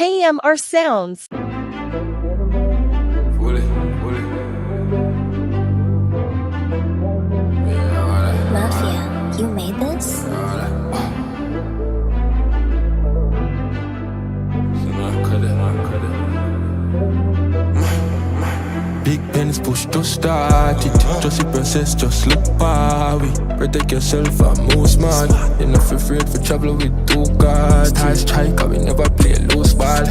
KMRSounds. Mafia, you made this? Big pens push to start it. Just a princess, just look Barbie. Protect yourself and move smart. You're not afraid for travel with two cards. High striker, we never play loose ball.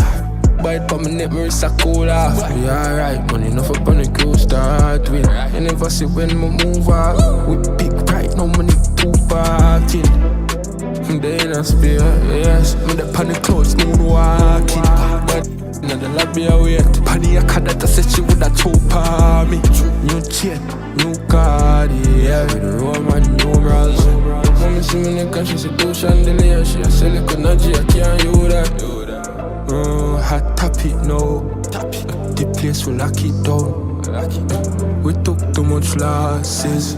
Bite pa my neck, my wrist a cool off. We alright, money enough up on the crew start with. You never see when we move out. We big right, no money too parking. They in a spear, yes. Me the panic clothes, moonwalking. But now the lobby I wait. Panny a cat that I said she woulda choke on me. New chain, new card, yeah. With the Roman numerals. Mommy see me nigga, she say do chandelier. She a sell it, Najeeriii, I can't you that. Hot topic, no. The place will lock it down. We took too much losses.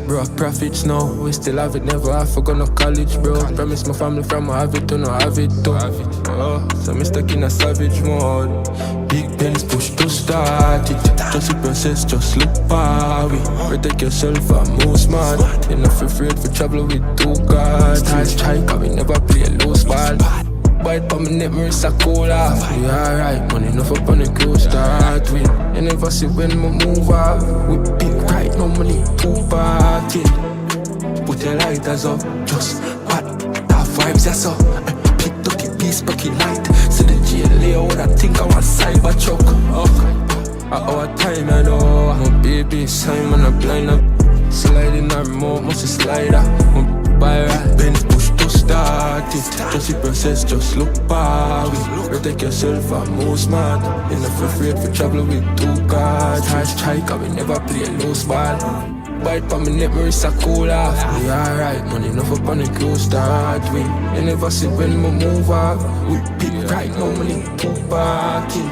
Bro, profits now, we still have it, never I forgot no college, bro. Promise my family from I have it to no have it too. So me stuck in a savage mode. Big pens push to start it. Just a process, just look Barbie. Protect yourself and move smart. You're not afraid for travel with two cards. High striker, we never play loose ball. Bite pa my neck, my wrist a cool off. We alright, money enough up on the crew start with. You never see when we move out. We big right, no money too parking. Put your lighters up, just hot, that vibes, yes up. Pick ducky, peace, bucky light. See the jail what I think I want cyber truck. At our time, I know. My baby, Simon, a blind up. Sliding our remote, must a slider. Buy right, Benz push to start it. Just the process, just look Barbie. Protect yourself and move smart. You're not afraid for travel with two cards. High striker, we never play loose ball. Bite pa my neck, my wrist a cool off. We alright, money enough up on the crew start with. You never see when we move out. We big right, no money too parking.